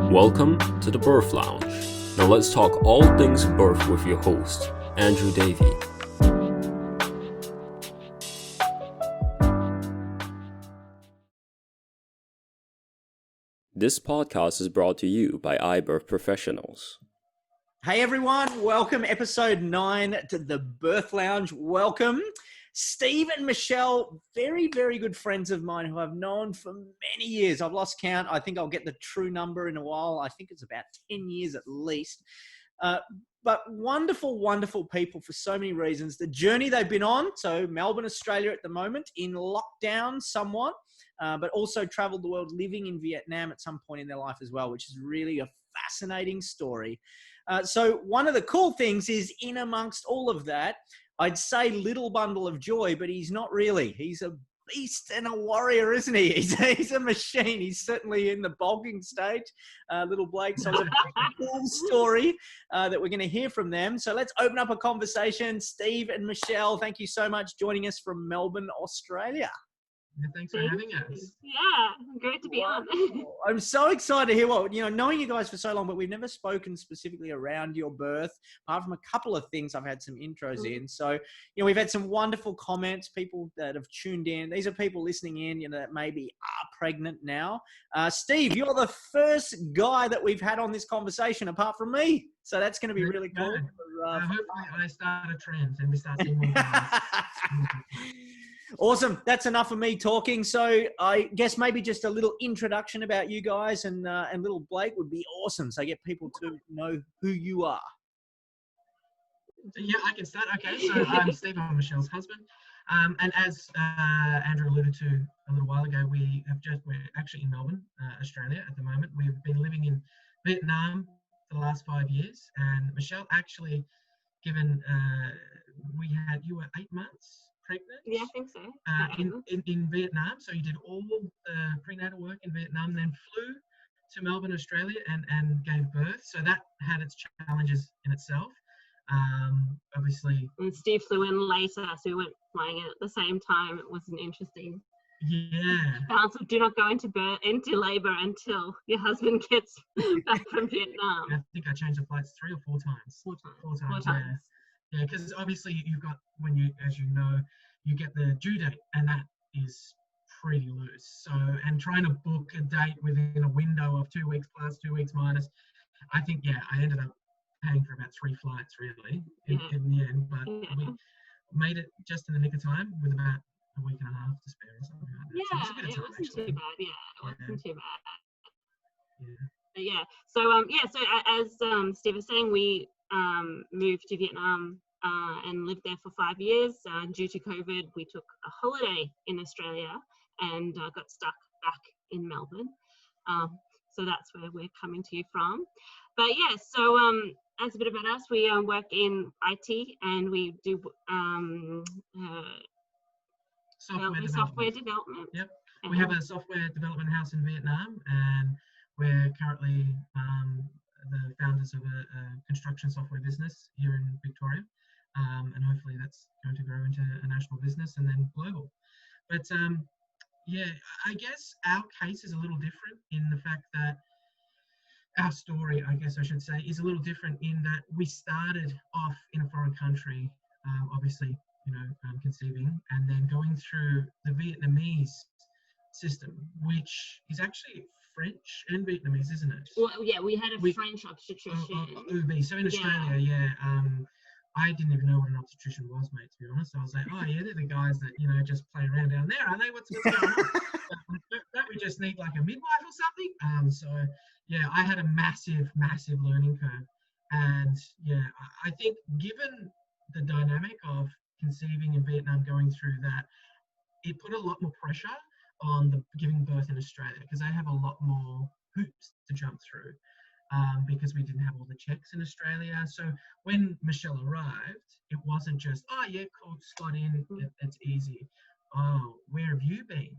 Welcome to the Birth Lounge. Now let's talk all things birth with your host, Andrew Davey. This podcast is brought to you by iBirth Professionals. Hey everyone, welcome episode 9 to the Birth Lounge. Welcome. Steve and Michelle, very, very good friends of mine who I've known for many years. I've lost count. I think I'll get the true number in a while. I think it's about 10 years at least. But wonderful, wonderful people for so many reasons. The journey they've been on, so Melbourne, Australia at the moment, in lockdown somewhat, but also traveled the world living in Vietnam at some point in their life as well, which is really a fascinating story. So one of the cool things is in amongst all of that, I'd say little bundle of joy, but he's not really. He's a beast and a warrior, isn't he? He's a machine. He's certainly in the bulking stage, little Blake. So it's a very cool story that we're going to hear from them. So let's open up a conversation. Steve and Michelle, thank you so much joining us from Melbourne, Australia. Thanks for having us. Yeah, great to be on. I'm so excited to hear knowing you guys for so long, but we've never spoken specifically around your birth, apart from a couple of things I've had some intros in. So, we've had some wonderful comments, people that have tuned in. These are people listening in, that maybe are pregnant now. Steve, you're the first guy that we've had on this conversation apart from me. So that's going to be really cool. Hopefully I start a trend and we start seeing more guys. Awesome. That's enough of me talking. So I guess maybe just a little introduction about you guys and little Blake would be awesome. So get people to know who you are. Yeah, I can start. Okay, so I'm Steve. I'm Michelle's husband. And as Andrew alluded to a little while ago, we're actually in Melbourne, Australia at the moment. We've been living in Vietnam for the last 5 years. And Michelle, actually, given you were 8 months pregnant? Yeah, I think so. In Vietnam. So you did all the prenatal work in Vietnam, then flew to Melbourne, Australia and gave birth. So that had its challenges in itself. Obviously. And Steve flew in later, so we weren't flying in at the same time. It was an interesting balance of do not go into labour until your husband gets back from Vietnam. I think I changed the flights 3 or 4 times. Four times. Yeah, because obviously you've got, as you know, you get the due date, and that is pretty loose. So, and trying to book a date within a window of 2 weeks plus, 2 weeks minus, I think, I ended up paying for about 3 flights really in the end, but we made it just in the nick of time with about a week and a half to spare or something like that. Yeah, so it wasn't too bad. Yeah, it wasn't too bad. Yeah. So as Steve was saying, we moved to Vietnam and lived there for 5 years. Due to COVID, we took a holiday in Australia and got stuck back in Melbourne. So that's where we're coming to you from. But as a bit about us, we work in IT and we do software development. Yep. We have a software development house in Vietnam, and we're currently the founders of a construction software business here in Victoria. And hopefully that's going to grow into a national business and then global. But I guess our case is a little different in the fact that our story, I guess I should say, is a little different in that we started off in a foreign country, obviously, conceiving, and then going through the Vietnamese system, which is actually French and Vietnamese, isn't it? Well, yeah, we had a French obstetrician. So in Australia, I didn't even know what an obstetrician was, mate, to be honest. I was like, they're the guys that, just play around down there, aren't they? What's going on? Don't we just need like a midwife or something? I had a massive, massive learning curve. And I think given the dynamic of conceiving in Vietnam, going through that, it put a lot more pressure on the giving birth in Australia, because I have a lot more hoops to jump through. Because we didn't have all the checks in Australia. So when Michelle arrived, it wasn't just, cool, slot in, it's easy. Oh, where have you been?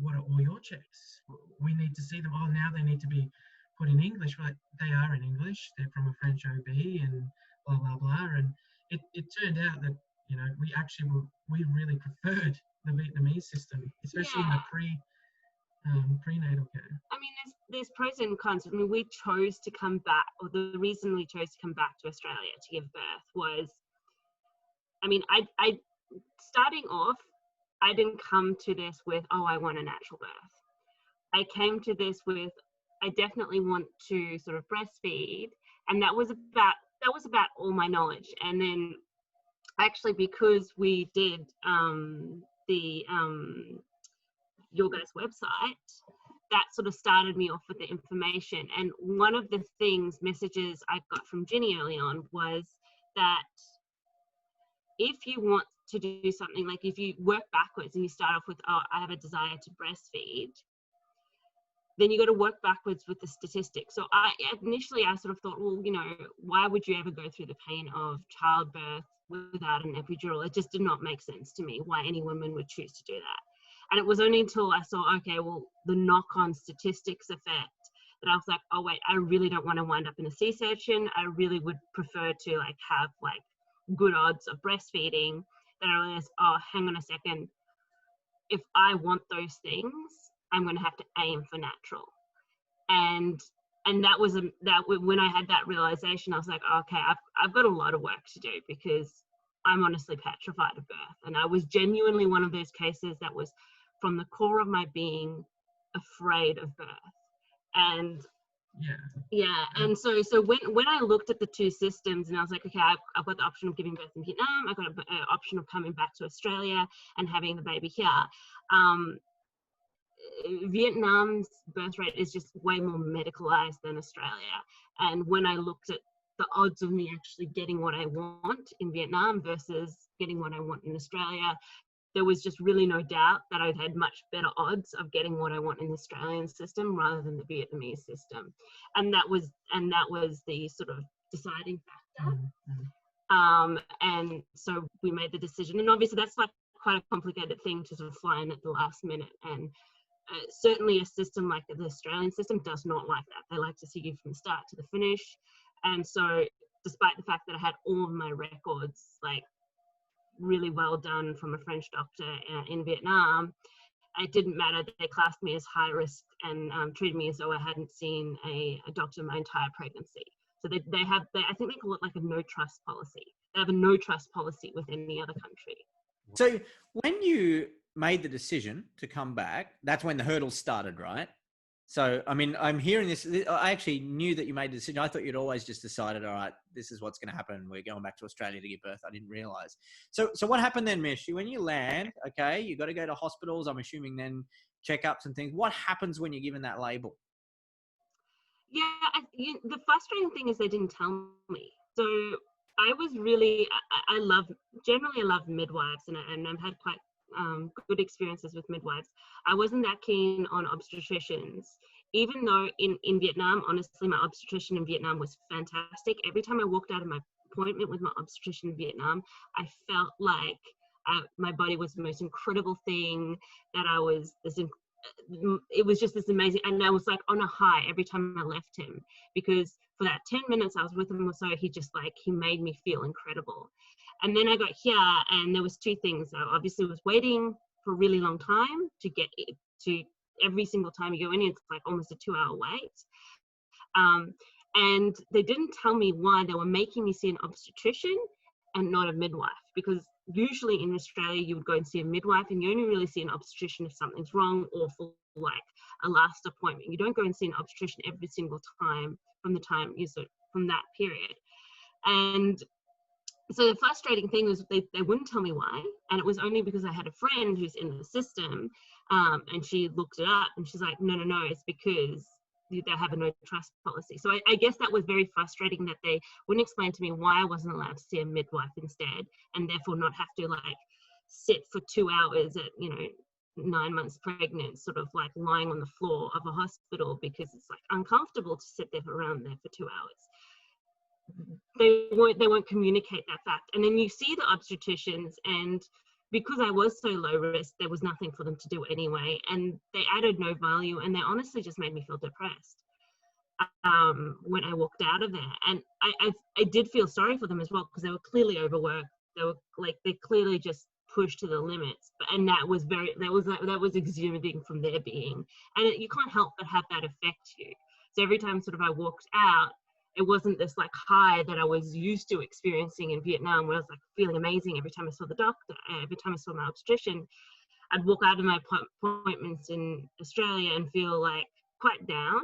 What are all your checks? We need to see them. Oh, now they need to be put in English. Well, they are in English. They're from a French OB and blah, blah, blah. And it turned out that, we really preferred the Vietnamese system, especially in the prenatal care? I mean, there's pros and cons. I mean, we chose to come back, or the reason we chose to come back to Australia to give birth was, I mean, I starting off, I didn't come to this with, oh, I want a natural birth. I came to this with, I definitely want to sort of breastfeed, and that was about all my knowledge. And then actually, because we did the your guys' website, that sort of started me off with the information. And one of the messages I got from Ginny early on was that if you want to do something, like if you work backwards and you start off with, oh, I have a desire to breastfeed, then you got to work backwards with the statistics. So initially I sort of thought, well, you know, why would you ever go through the pain of childbirth without an epidural? It just did not make sense to me why any woman would choose to do that. And it was only until I saw, okay, well, the knock-on statistics effect, that I was like, oh wait, I really don't want to wind up in a C-section. I really would prefer to like have like good odds of breastfeeding. Then I realized, oh, hang on a second. If I want those things, I'm going to have to aim for natural. And that was when I had that realization, I was like, okay, I've got a lot of work to do, because I'm honestly petrified of birth. And I was genuinely one of those cases that was from the core of my being afraid of birth. And and so when I looked at the two systems, and I was like, okay, I've got the option of giving birth in Vietnam, I've got an option of coming back to Australia and having the baby here. Vietnam's birth rate is just way more medicalized than Australia. And when I looked at the odds of me actually getting what I want in Vietnam versus getting what I want in Australia, there was just really no doubt that I'd had much better odds of getting what I want in the Australian system rather than the Vietnamese system. And that was the sort of deciding factor. And so we made the decision. And obviously that's like quite a complicated thing to sort of fly in at the last minute. And certainly a system like the Australian system does not like that. They like to see you from the start to the finish. And so despite the fact that I had all of my records like really well done from a French doctor in Vietnam, it didn't matter. They classed me as high risk and treated me as though I hadn't seen a doctor my entire pregnancy. So I think they call it like a no trust policy. They have a no trust policy with any other country. So when you made the decision to come back, that's when the hurdles started, right? So, I mean, I'm hearing this. I actually knew that you made the decision. I thought you'd always just decided, all right, this is what's going to happen. We're going back to Australia to give birth. I didn't realize. So what happened then, Mish? When you land, okay, you got to go to hospitals. I'm assuming then checkups and things. What happens when you're given that label? Yeah, the frustrating thing is they didn't tell me. So I was really, I love midwives, and I've had quite good experiences with midwives. I wasn't that keen on obstetricians, even though in Vietnam, honestly, my obstetrician in Vietnam was fantastic. Every time I walked out of my appointment with my obstetrician in Vietnam, I felt like my body was the most incredible thing, that I was it was just this amazing, and I was like on a high every time I left him, because for that 10 minutes I was with him or so, he made me feel incredible. And then I got here, and there was two things. I obviously was waiting for a really long time to get to, every single time you go in, it's like almost a 2-hour wait. And they didn't tell me why they were making me see an obstetrician and not a midwife, because usually in Australia you would go and see a midwife, and you only really see an obstetrician if something's wrong or for like a last appointment. You don't go and see an obstetrician every single time from that period. And so the frustrating thing was they wouldn't tell me why, and it was only because I had a friend who's in the system, and she looked it up, and she's like, no, it's because they have a no trust policy. So I guess that was very frustrating, that they wouldn't explain to me why I wasn't allowed to see a midwife instead, and therefore not have to like sit for 2 hours at 9 months pregnant, sort of like lying on the floor of a hospital, because it's like uncomfortable to sit there around there for 2 hours. They won't communicate that fact. And then you see the obstetricians, and because I was so low risk, there was nothing for them to do anyway, and they added no value, and they honestly just made me feel depressed when I walked out of there. And I did feel sorry for them as well, because they were clearly overworked. They clearly just pushed to the limits, and that was exuding from their being, and you can't help but have that affect you. So every time sort of I walked out, it wasn't this like high that I was used to experiencing in Vietnam, where I was like feeling amazing every time I saw the doctor, every time I saw my obstetrician. I'd walk out of my appointments in Australia and feel like quite down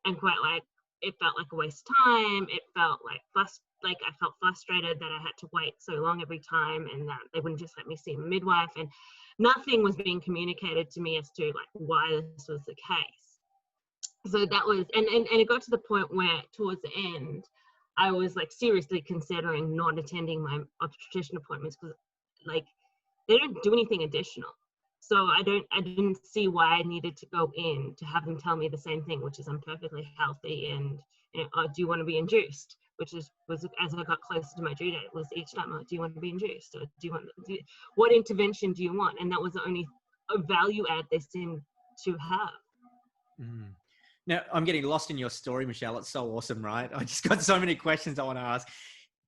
and quite like it felt like a waste of time. It felt like I felt frustrated that I had to wait so long every time, and that they wouldn't just let me see a midwife, and nothing was being communicated to me as to like why this was the case. So that was, and it got to the point where towards the end, I was like seriously considering not attending my obstetrician appointments, because like they don't do anything additional. So I didn't see why I needed to go in to have them tell me the same thing, which is I'm perfectly healthy, and do you want to be induced? Which was as I got closer to my due date, it was each time, do you want to be induced, or what intervention do you want? And that was the only value add they seemed to have. Mm. Now, I'm getting lost in your story, Michelle. It's so awesome, right? I just got so many questions I want to ask.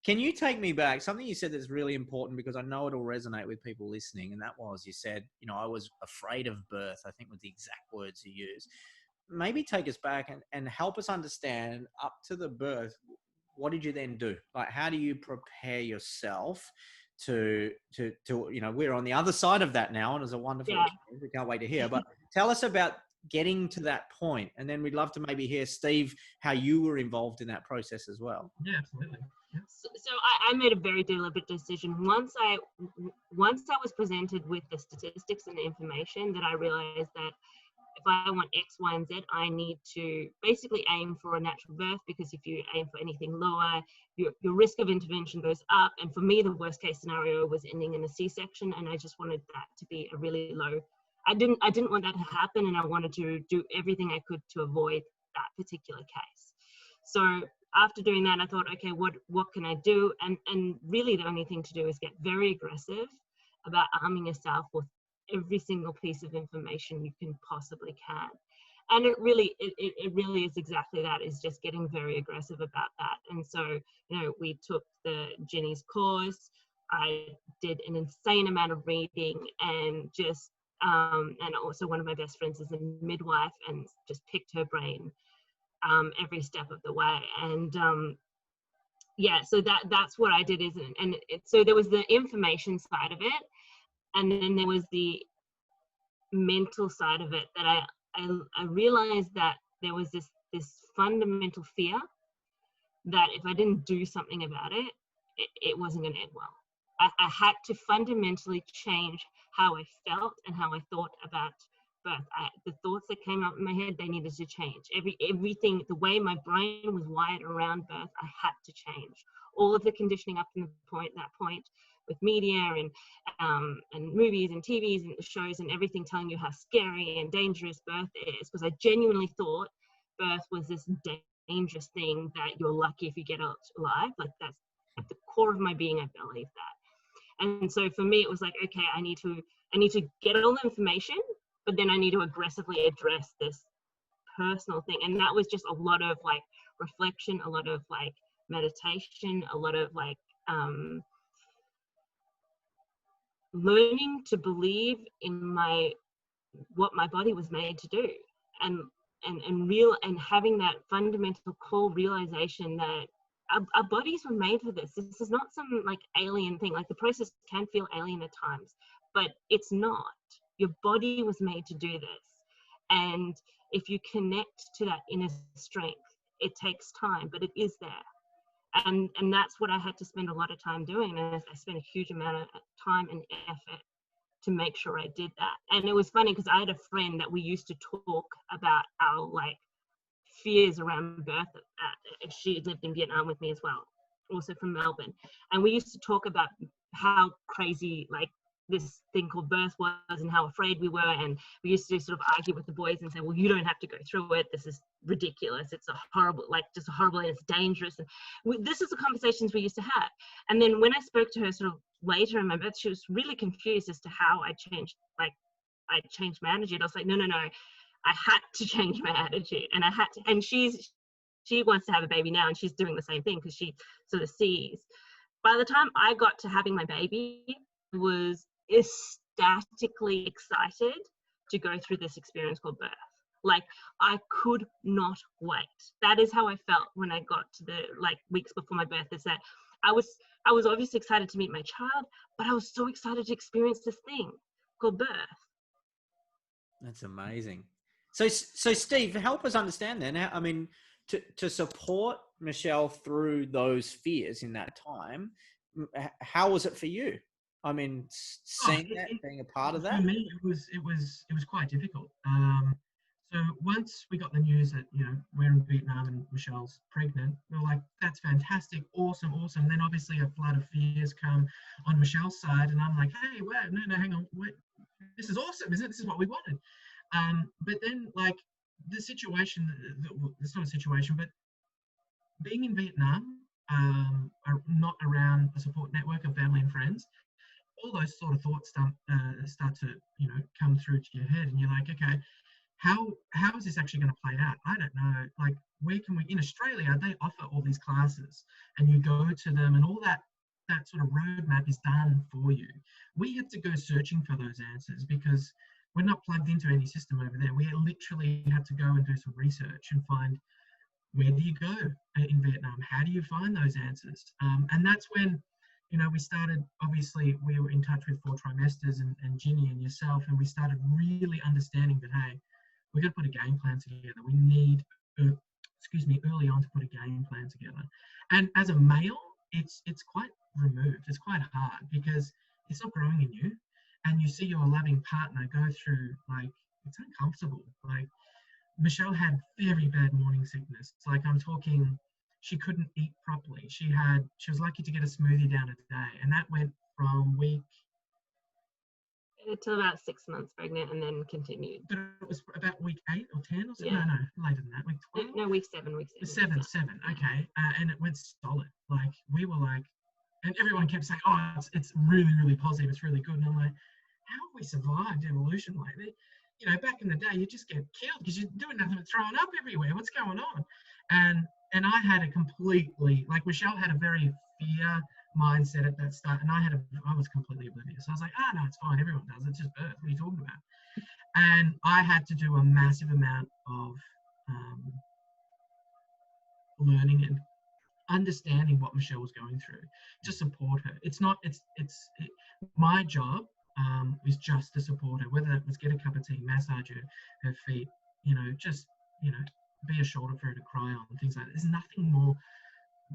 Can you take me back? Something you said that's really important, because I know it'll resonate with people listening. And that was, you said, I was afraid of birth, I think was the exact words you used. Maybe take us back and help us understand up to the birth. What did you then do? Like, how do you prepare yourself to we're on the other side of that now, and it's a wonderful experience. We can't wait to hear. But tell us about getting to that point, and then we'd love to maybe hear, Steve, how you were involved in that process as well. Yeah, absolutely. Yeah. So I made a very deliberate decision once I was presented with the statistics and the information, that I realized that if I want X, Y, and Z, I need to basically aim for a natural birth, because if you aim for anything lower, your risk of intervention goes up. And for me, the worst case scenario was ending in a C-section, and I just wanted that to be a really low. I didn't want that to happen, and I wanted to do everything I could to avoid that particular case. So after doing that, I thought, okay, what can I do? And really the only thing to do is get very aggressive about arming yourself with every single piece of information you can possibly can. And it really is exactly that, is just getting very aggressive about that. And so, we took the Jenny's course. I did an insane amount of reading, and just, and also one of my best friends is a midwife, and just picked her brain every step of the way. And so that's what I did. So there was the information side of it, and then there was the mental side of it, that I realized that there was this fundamental fear that if I didn't do something about it, it wasn't going to end well. I had to fundamentally change how I felt and how I thought about birth. The thoughts that came up in my head, they needed to change. Everything, the way my brain was wired around birth, I had to change. All of the conditioning up to that point with media and movies and TVs and shows and everything telling you how scary and dangerous birth is, because I genuinely thought birth was this dangerous thing that you're lucky if you get out alive. Like, that's at the core of my being, I believe that. And so for me, it was like, okay, I need to get all the information, but then I need to aggressively address this personal thing. And that was just a lot of like reflection, a lot of like meditation, a lot of like learning to believe in what my body was made to do, and having that fundamental core realization that our bodies were made for this. This is not some like alien thing. Like, the process can feel alien at times, but it's not. Your body was made to do this. And if you connect to that inner strength, it takes time, but it is there. And that's what I had to spend a lot of time doing. And I spent a huge amount of time and effort to make sure I did that. And it was funny because I had a friend that we used to talk about our like fears around birth. She lived in Vietnam with me as well, also from Melbourne. And we used to talk about how crazy like this thing called birth was, and how afraid we were. And we used to sort of argue with the boys and say, well, you don't have to go through it. This is ridiculous. It's horrible, and it's dangerous. And this is the conversations we used to have. And then when I spoke to her sort of later in my birth, she was really confused as to how I changed my attitude. I was like, no. I had to change my attitude, and she wants to have a baby now, and she's doing the same thing because she sort of sees. By the time I got to having my baby, it was ecstatically excited to go through this experience called birth. Like, I could not wait. That is how I felt when I got to the weeks before my birth, is that I was obviously excited to meet my child, but I was so excited to experience this thing called birth. That's amazing. So Steve, help us understand then. I mean, to support Michelle through those fears in that time, how was it for you? I mean, seeing that, being a part of that. For me, it was quite difficult. So once we got the news that we're in Vietnam and Michelle's pregnant, we were like, that's fantastic, awesome. Then obviously a flood of fears come on Michelle's side, and I'm like, hey, wait, no, hang on, wait, this is awesome, isn't it? This is what we wanted. But then the situation, it's not a situation, but being in Vietnam, not around a support network of family and friends, all those sort of thoughts start to come through to your head, and you're like, okay, how is this actually going to play out? I don't know. Like, where can we, in Australia, they offer all these classes and you go to them and all that sort of roadmap is done for you. We had to go searching for those answers because we're not plugged into any system over there. We literally had to go and do some research and find, where do you go in Vietnam? How do you find those answers? And that's when, we started, obviously, we were in touch with 4 Trimesters and Ginny and yourself, and we started really understanding that, hey, we're going to put a game plan together. We need, early on to put a game plan together. And as a male, it's quite removed. It's quite hard because it's not growing in you. And you see your loving partner go through, it's uncomfortable. Michelle had very bad morning sickness. I'm talking, she couldn't eat properly. She was lucky to get a smoothie down a day. And that went from week... Until about 6 months pregnant, and then continued. But it was about week 8 or 10 or something? Yeah. No, later than that. Week 12? No, week 7. Seven, okay. And it went solid. We were and everyone kept saying, oh, it's really, really positive. It's really good. And I'm like, how have we survived evolution like that? Back in the day, you just get killed because you're doing nothing but throwing up everywhere. What's going on? And I had a completely, Michelle had a very fear mindset at that start, and I was completely oblivious. I was like, no, it's fine. Everyone does. It's just birth. What are you talking about? And I had to do a massive amount of learning and understanding what Michelle was going through to support her. My job is just to support her, whether it was get a cup of tea, massage her feet, be a shoulder for her to cry on, things like that. There's nothing more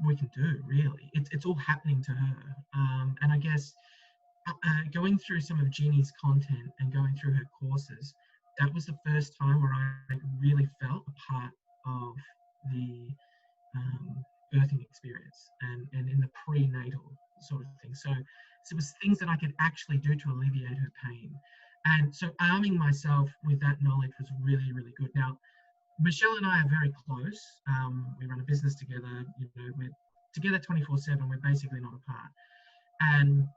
we can do, really. It's all happening to her. And I guess going through some of Jeannie's content and going through her courses, that was the first time where I really felt a part of the birthing experience and in the prenatal sort of thing. So it was things that I could actually do to alleviate her pain. And so arming myself with that knowledge was really, really good. Now, Michelle and I are very close. We run a business together. We're together 24/7. We're basically not apart. And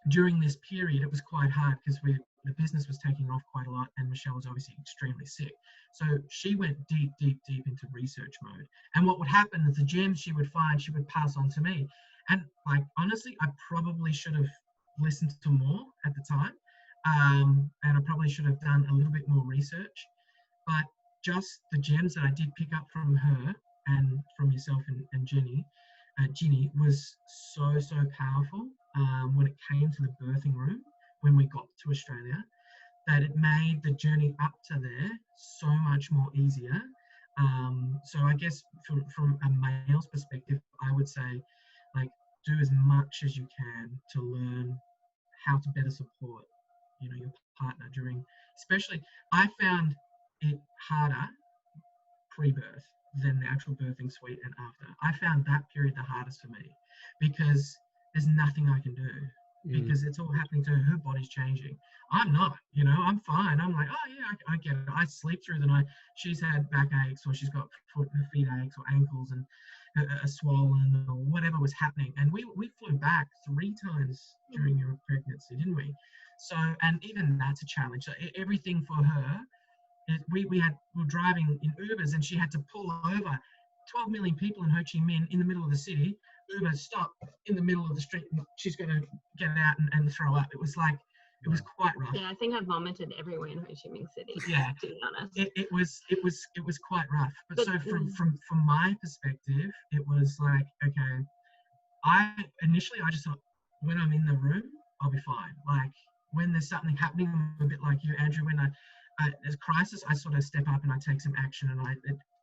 during this period, it was quite hard because the business was taking off quite a lot, and Michelle was obviously extremely sick. So she went deep into research mode. And what would happen is the gems she would find, she would pass on to me. And honestly, I probably should have listened to more at the time. And I probably should have done a little bit more research. But just the gems that I did pick up from her and from yourself and Ginny was so powerful when it came to the birthing room when we got to Australia, that it made the journey up to there so much more easier. So I guess from a male's perspective, I would say do as much as you can to learn how to better support your partner during, especially I found it harder pre-birth than the actual birthing suite and after. I found that period the hardest for me because there's nothing I can do because it's all happening to her. Her body's changing. I'm not, I'm fine. I'm like, oh yeah, I get it. I sleep through the night. She's had back aches or she's got feet aches or ankles and a swollen or whatever was happening. And we flew back 3 times during your pregnancy, didn't we? So, and even that's a challenge. So everything for her, we were driving in Ubers and she had to pull over 12 million people in Ho Chi Minh in the middle of the city. Uber stopped in the middle of the street and she's going to get out and throw up. It was like It was quite rough. Yeah, I think I vomited everywhere in Ho Chi Minh City. Yeah. To be honest. It was quite rough. But so But- from my perspective, it was like, okay, I just thought, when I'm in the room, I'll be fine. Like when there's something happening, I'm a bit like you, Andrew. When there's crisis, I sort of step up and I take some action, and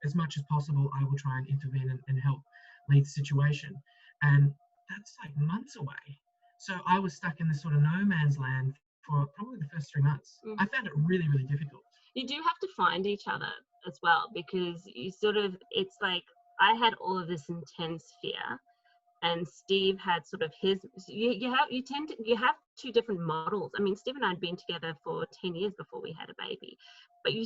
as much as possible, I will try and intervene and help lead the situation. And that's like months away. So I was stuck in this sort of no man's land for probably the first 3 months. I found it really, really difficult. You do have to find each other as well, because you sort of, it's like I had all of this intense fear, and Steve had sort of his. You have two different models. I mean, Steve and I had been together for 10 years before we had a baby, but you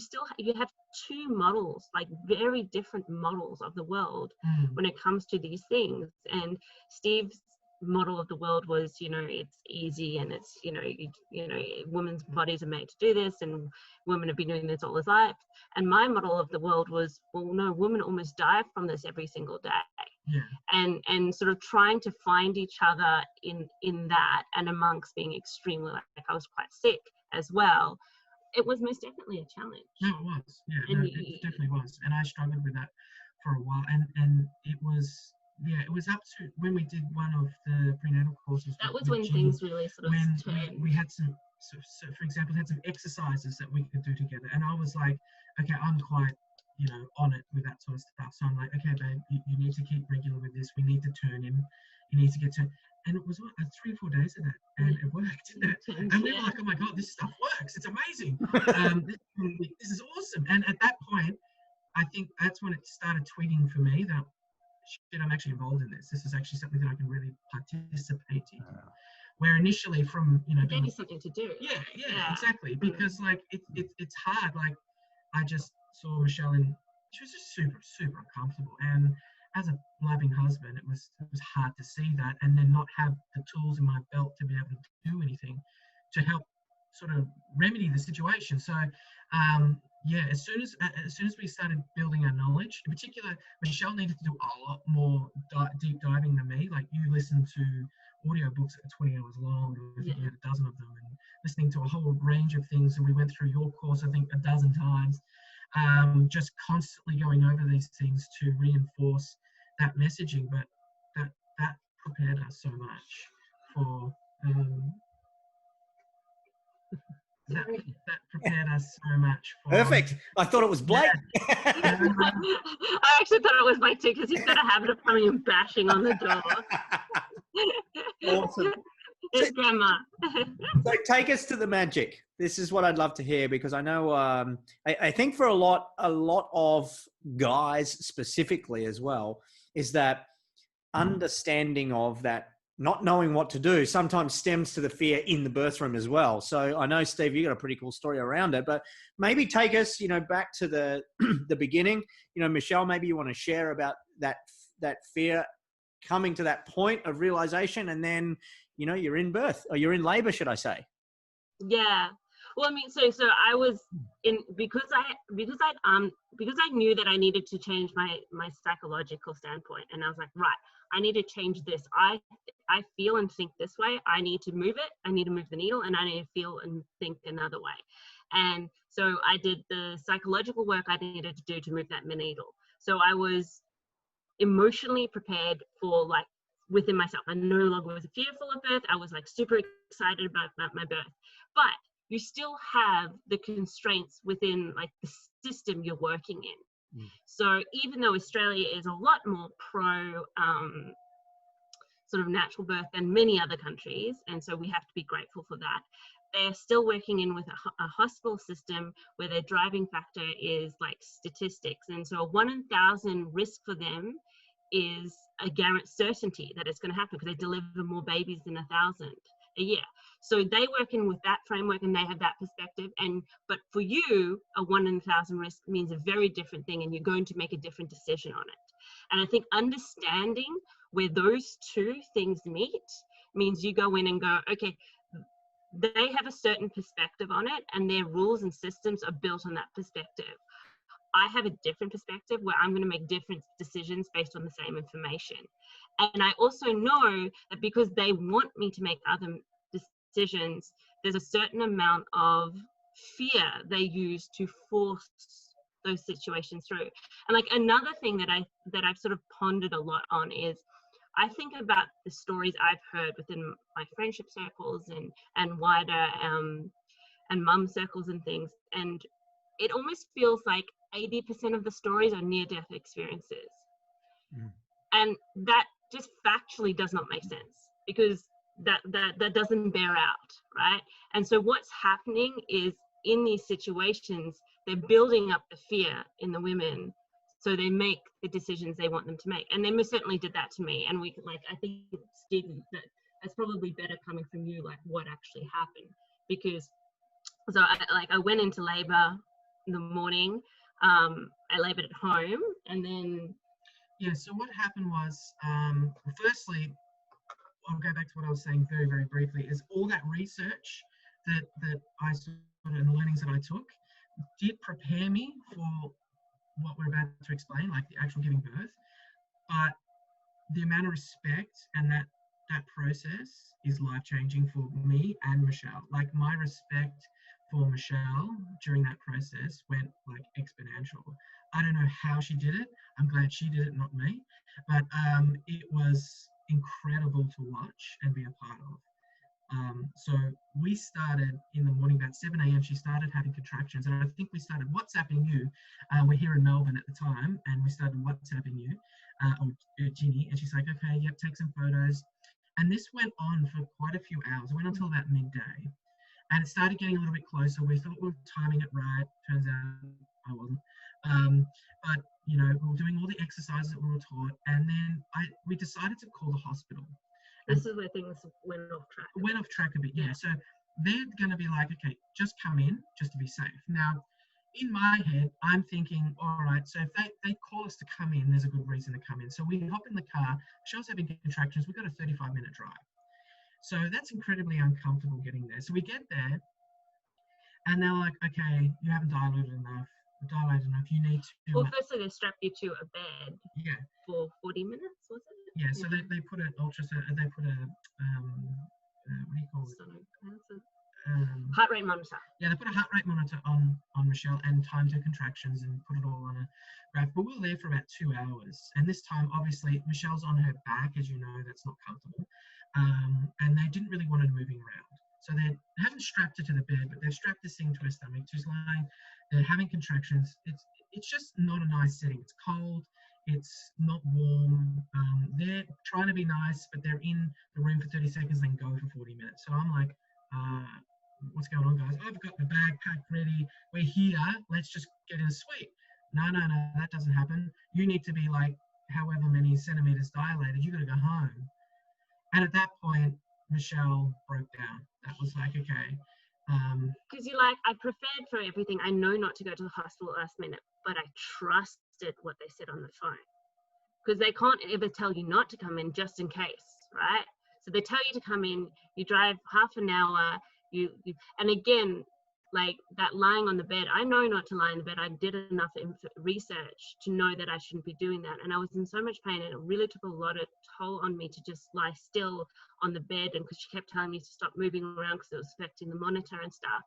have two models, like very different models of the world when it comes to these things. And Steve's model of the world was, it's easy, and it's, women's bodies are made to do this, and women have been doing this all his life. And my model of the world was, well, no, women almost die from this every single day. Yeah. And sort of trying to find each other in that, and amongst being extremely, like I was quite sick as well. It was most definitely a challenge. No, it was. Yeah, it definitely was. And I struggled with that for a while. And it was, it was up to when we did one of the prenatal courses. That was with when Ginny, things really sort of turned. we had some, so for example, had some exercises that we could do together. And I was like, okay, I'm quite, on it with that sort of stuff. So I'm like, okay, babe, you need to keep regular with this. We need to turn him. You need to get to. And it was 3 or 4 days of that, and it worked, didn't it? And we were like, oh my God, this stuff works. It's amazing. This is awesome. And at that point, I think that's when it started tweeting for me that, shit, I'm actually involved in this. This is actually something that I can really participate in. Where initially from, it gave you something to do. Yeah, exactly. Because like it's hard. Like I just saw Michelle, and she was just super, super uncomfortable. And as a loving husband, it was hard to see that, and then not have the tools in my belt to be able to do anything to help sort of remedy the situation. So as soon as we started building our knowledge, in particular, Michelle needed to do a lot more deep diving than me. Like, you listen to audiobooks that are 20 hours long, I think you had a dozen of them, and listening to a whole range of things. And we went through your course, I think, a dozen times, just constantly going over these things to reinforce that messaging. But that prepared us so much for that prepared us so much for. Perfect. I thought it was Blake. I actually thought it was Blake too, because he's got a habit of coming and bashing on the door. Awesome. It's grandma. So take us to the magic. This is what I'd love to hear, because I know I think for a lot of guys specifically as well, is that understanding of that, not knowing what to do, sometimes stems to the fear in the birth room as well. So I know, Steve, you got a pretty cool story around it, but maybe take us, back to the the beginning. Michelle, maybe you want to share about that fear coming to that point of realization, and then you're in birth, or you're in labor, should I say? Yeah. Well, I mean, so I was in, because I knew that I needed to change my psychological standpoint, and I was like, right, I need to change this. I feel and think this way. I need to move it. I need to move the needle, and I need to feel and think another way. And so I did the psychological work I needed to do to move that needle. So I was emotionally prepared for, like, within myself. I no longer was fearful of birth. I was like super excited about my birth. But you still have the constraints within, like, the system you're working in. So even though Australia is a lot more pro sort of natural birth than many other countries, and so we have to be grateful for that, they're still working in with a hospital system where their driving factor is like statistics. And so a 1 in 1,000 risk for them is a guaranteed certainty that it's going to happen, because they deliver more babies than 1,000 a year. So they work in with that framework, and they have that perspective. But for you, a 1 in 1,000 risk means a very different thing, and you're going to make a different decision on it. And I think understanding where those two things meet means you go in and go, okay, they have a certain perspective on it, and their rules and systems are built on that perspective. I have a different perspective where I'm going to make different decisions based on the same information. And I also know that because they want me to make other decisions there's a certain amount of fear they use to force those situations through. And like another thing that I've sort of pondered a lot on is I think about the stories I've heard within my friendship circles and wider and mum circles and things, and it almost feels like 80% of the stories are near-death experiences. Mm. And that just factually does not make sense, because that doesn't bear out, right? And so what's happening is, in these situations, they're building up the fear in the women, so they make the decisions they want them to make. And they most certainly did that to me. And I think, Stephen, that's probably better coming from you, like what actually happened. Because so I went into labor in the morning, I labored at home, and then So what happened was, firstly, I'll go back to what I was saying very, very briefly, is all that research that I saw and the learnings that I took did prepare me for what we're about to explain, like the actual giving birth. But the amount of respect and that process is life-changing for me and Michelle. Like, my respect for Michelle during that process went like exponential. I don't know how she did it. I'm glad she did it, not me. But it was incredible to watch and be a part of. So we started in the morning about 7 a.m. She started having contractions, and I think we started WhatsApping you. We're here in Melbourne at the time, and we started WhatsApping you, or Ginny, and she's like, okay, yep, take some photos. And this went on for quite a few hours. It went until about midday, and it started getting a little bit closer. We thought we were timing it right. Turns out I wasn't. But we were doing all the exercises that we were taught, and then we decided to call the hospital. this is where things went off track. Went off track a bit, yeah. So they're going to be like, okay, just come in, just to be safe. Now, in my head, I'm thinking, all right, so if they call us to come in, there's a good reason to come in. So we hop in the car. Michelle's having contractions. We've got a 35-minute drive. So that's incredibly uncomfortable getting there. So we get there, and they're like, okay, you haven't dilated enough. You need to. Well, firstly, they strap you to a bed. Yeah. For 40 minutes, was it? Yeah. So they put an ultrasound. They put a what do you call it? Heart rate monitor. Yeah, they put a heart rate monitor on Michelle and timed her contractions and put it all on a graph. But we were there for about 2 hours. And this time, obviously, Michelle's on her back, as you know, that's not comfortable. And they didn't really want her moving around. So they haven't strapped her to the bed, but they've strapped this thing to her stomach. She's lying, they're having contractions. It's just not a nice setting. It's cold. It's not warm. They're trying to be nice, but they're in the room for 30 seconds, then go for 40 minutes. So I'm like, what's going on, guys? I've got the bag packed ready. We're here. Let's just get in a suite. No, that doesn't happen. You need to be like however many centimeters dilated. You got to go home. And at that point, Michelle broke down. That was like, okay. Because you're like, I prepared for everything. I know not to go to the hospital last minute, but I trusted what they said on the phone. Because they can't ever tell you not to come in just in case, right? So they tell you to come in, you drive half an hour, and again, like that lying on the bed, I know not to lie in the bed. I did enough research to know that I shouldn't be doing that. And I was in so much pain, and it really took a lot of toll on me to just lie still on the bed, and because she kept telling me to stop moving around because it was affecting the monitor and stuff.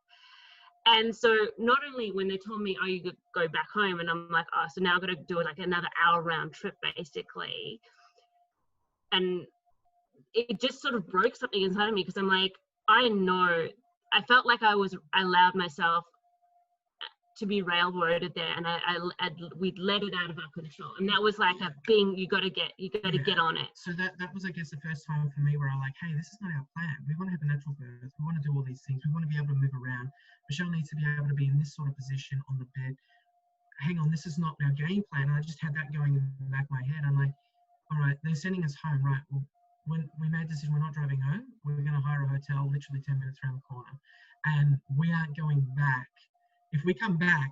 And so not only when they told me, oh, you could go back home, and I'm like, oh, so now I've got to do like another hour round trip basically. And it just sort of broke something inside of me, because I'm like, I felt like I allowed myself to be railroaded there, and we'd let it out of our control, and that was like a thing you got to get on it. So that was, I guess, the first time for me where I'm like, hey, this is not our plan. We want to have a natural birth. We want to do all these things. We want to be able to move around. Michelle needs to be able to be in this sort of position on the bed. Hang on, this is not our game plan. And I just had that going in the back of my head. I'm like, all right, they're sending us home, right? Well, when we made the decision, we're not driving home. We're going to hire a hotel literally 10 minutes around the corner. And we aren't going back. If we come back,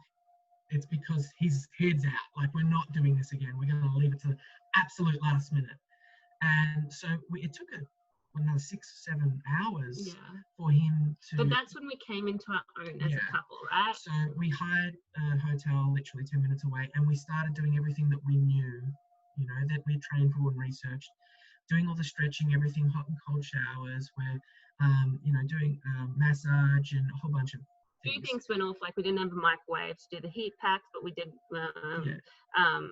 it's because his head's out. Like, we're not doing this again. We're going to leave it to the absolute last minute. And so it took another 6-7 hours for him to... But that's when we came into our own as a couple, right? So we hired a hotel literally 10 minutes away, and we started doing everything that we knew, that we trained for and researched, doing all the stretching, everything, hot and cold showers. We're doing massage and a whole bunch of A few things. things went off, like we didn't have a microwave to do the heat packs, but we did.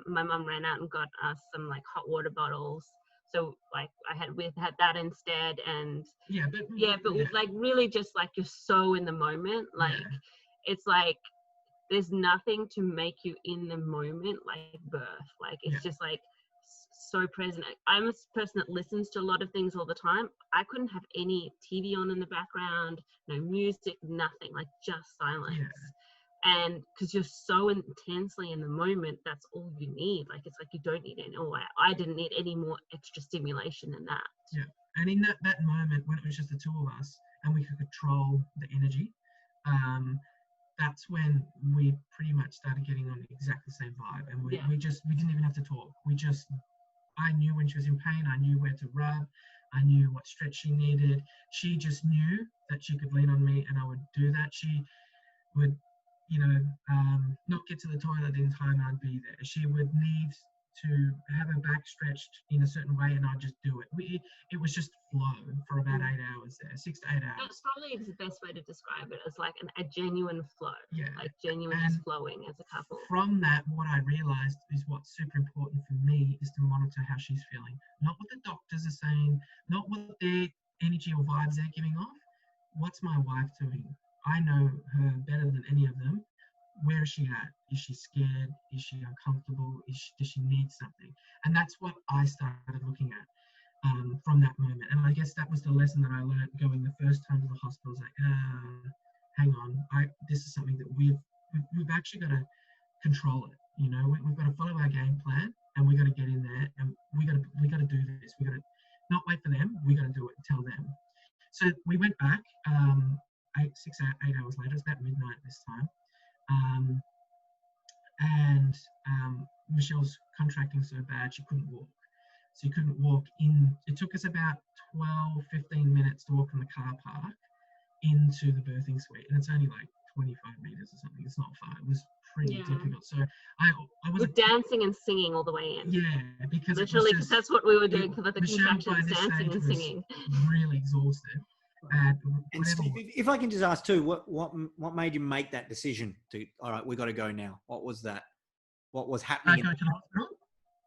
My mum ran out and got us some like hot water bottles. So like we had that instead, and but like really just like you're so in the moment, like it's like there's nothing to make you in the moment like birth. Like it's just like so present. I'm a person that listens to a lot of things all the time. I couldn't have any TV on in the background, no music, nothing, like just silence. And because you're so intensely in the moment, that's all you need. Like it's like you don't need any. I didn't need any more extra stimulation than that. Yeah, and in that moment when it was just the two of us and we could control the energy, that's when we pretty much started getting on exactly the same vibe, and we didn't even have to talk. I knew when she was in pain, I knew where to rub, I knew what stretch she needed. She just knew that she could lean on me and I would do that. She would, not get to the toilet in time and I'd be there. She would need to have her back stretched in a certain way and I'd just do it. It was just flow for about 8 hours there, 6 to 8 hours. That's probably the best way to describe it, as like a genuine flow. Yeah. Like genuine just flowing as a couple. From that, what I realized is what's super important for me is to monitor how she's feeling. Not what the doctors are saying, not what their energy or vibes they're giving off. What's my wife doing? I know her better than any of them. Where is she at? Is she scared? Is she uncomfortable? Does she need something? And that's what I started looking at from that moment. And I guess that was the lesson that I learned going the first time to the hospital. I was like, hang on, this is something that we've actually got to control it. We've got to follow our game plan, and we got to get in there, and we got to do this. We got to not wait for them. We got to do it and tell them. So we went back 8 hours later. It's about midnight this time. And Michelle's contracting so bad she couldn't walk. So you couldn't walk in. It took us about 12-15 minutes to walk from the car park into the birthing suite, and it's only like 25 meters or something. It's not far. It was pretty difficult. So I was with dancing and singing all the way in. Yeah, because literally, because that's what we were doing for the Michelle contractions, dancing and singing. Really exhausted. And Steve, if I can just ask too, what made you make that decision to, all right, we got to go now? What was that? What was happening go to the hospital?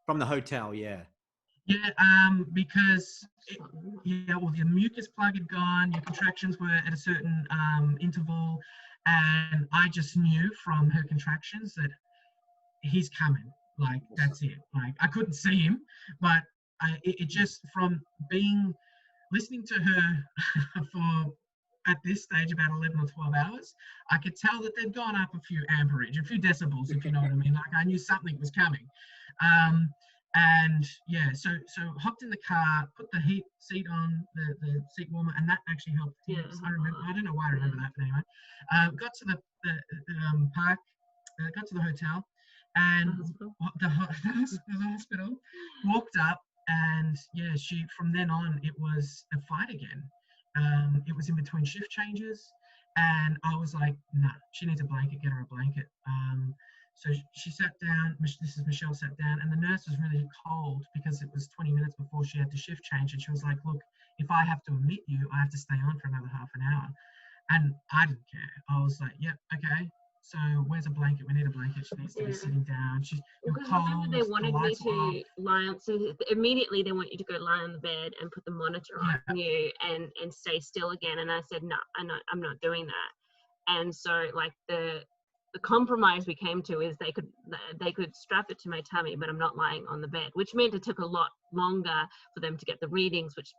From the hotel? Yeah. Yeah, because the mucus plug had gone, your contractions were at a certain interval, and I just knew from her contractions that he's coming. Like, that's it. Like, I couldn't see him, but it just from listening to her for at this stage about 11 or 12 hours, I could tell that they'd gone up a few amperage, a few decibels, if you know what I mean. Like, I knew something was coming. And so hopped in the car, put the heat seat on, the seat warmer, and that actually helped. Yeah. I remember. I don't know why I remember that, but anyway. Got to the park, got to the hotel, and the hospital, walked up, and she, from then on, it was a fight again. It was in between shift changes, and I was like, nah, she needs a blanket, get her a blanket. So she sat down, Michelle sat down, and the nurse was really cold because it was 20 minutes before she had to shift change. And she was like, look, if I have to admit you, I have to stay on for another half an hour. And I didn't care. I was like, yep, okay. So where's a blanket? We need a blanket. She needs to be sitting down. Remember they wanted me to lie on, so immediately they want you to go lie on the bed and put the monitor on you and stay still again. And I said, no, I'm not doing that. And so like the compromise we came to is they could strap it to my tummy, but I'm not lying on the bed, which meant it took a lot longer for them to get the readings, which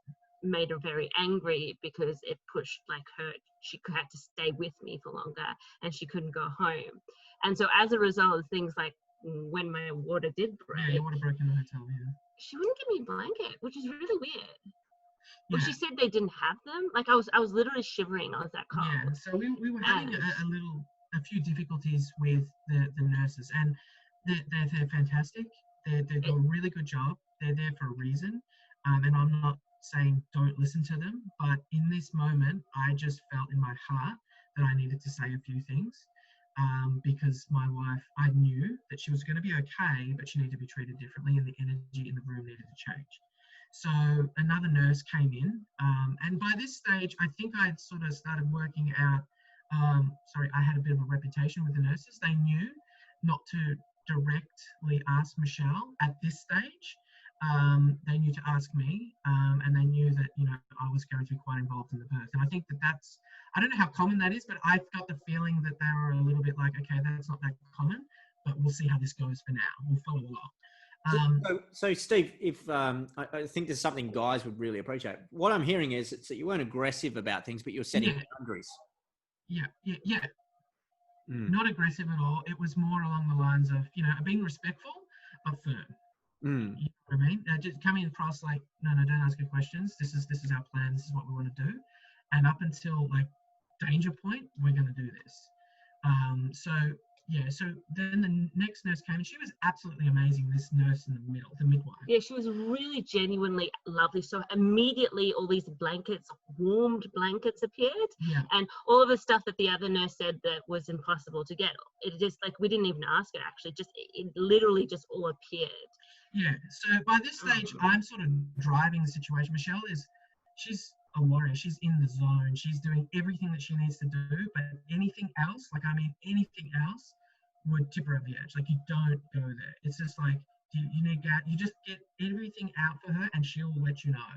made her very angry because it pushed like her. She had to stay with me for longer and she couldn't go home. And so as a result of things like when my water did break, your water broke in the hotel, she wouldn't give me a blanket, which is really weird. Well, she said they didn't have them. Like I was literally shivering. I was that cold. Yeah, so we were having a few difficulties with the nurses, and they're fantastic. They do a really good job. They're there for a reason, and I'm not saying don't listen to them, but in this moment, I just felt in my heart that I needed to say a few things, because my wife, I knew that she was going to be okay, but she needed to be treated differently, and the energy in the room needed to change. So another nurse came in, and by this stage, I think I'd sort of started working out. I had a bit of a reputation with the nurses. They knew not to directly ask Michelle at this stage. They knew to ask me, and they knew that I was going to be quite involved in the birth. And I think that's, I don't know how common that is, but I've got the feeling that they were a little bit like, okay, that's not that common, but we'll see how this goes for now. We'll follow along. So Steve, if I think there's something guys would really appreciate. What I'm hearing is that you weren't aggressive about things, but you're setting boundaries. Yeah. Mm. Not aggressive at all. It was more along the lines of, being respectful but firm. Mm. You know what I mean? Just coming across like, no, don't ask your questions. This is our plan. This is what we want to do. And up until like danger point, we're going to do this. So then the next nurse came, and she was absolutely amazing, this nurse in the middle, the midwife. Yeah, she was really genuinely lovely. So immediately all these blankets, warmed blankets appeared. Yeah. And all of the stuff that the other nurse said that was impossible to get, it just like, we didn't even ask it actually, it literally just all appeared. Yeah, so by this stage, I'm sort of driving the situation. Michelle she's a warrior. She's in the zone. She's doing everything that she needs to do, but anything else would tip her over the edge. Like, you don't go there. It's just like, you just get everything out for her, and she'll let you know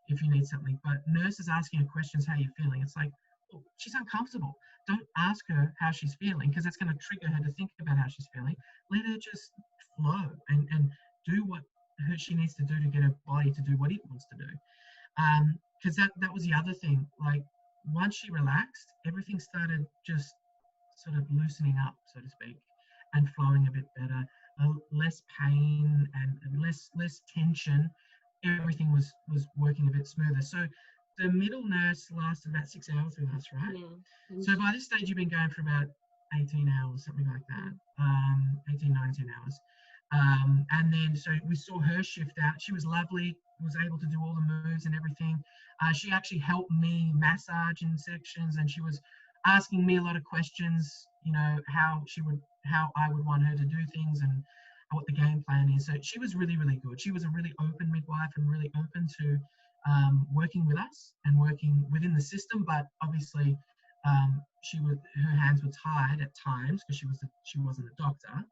if you need something. But nurses asking her questions, how you feeling? It's like, oh, she's uncomfortable. Don't ask her how she's feeling, because that's going to trigger her to think about how she's feeling. Let her just flow and do what she needs to do to get her body to do what it wants to do. Because that was the other thing. Like, once she relaxed, everything started just sort of loosening up, so to speak, and flowing a bit better. Less pain and less tension. Everything was working a bit smoother. So the middle nurse lasted about 6 hours with us, right? Yeah. So by this stage, you've been going for about 18 hours, something like that. 18, 19 hours. And then, so we saw her shift out. She was lovely, was able to do all the moves and everything. She actually helped me massage in sections, and she was asking me a lot of questions, how I would want her to do things and what the game plan is. So she was really, really good. She was a really open midwife and really open to working with us and working within the system, but obviously her hands were tied at times because she wasn't a doctor.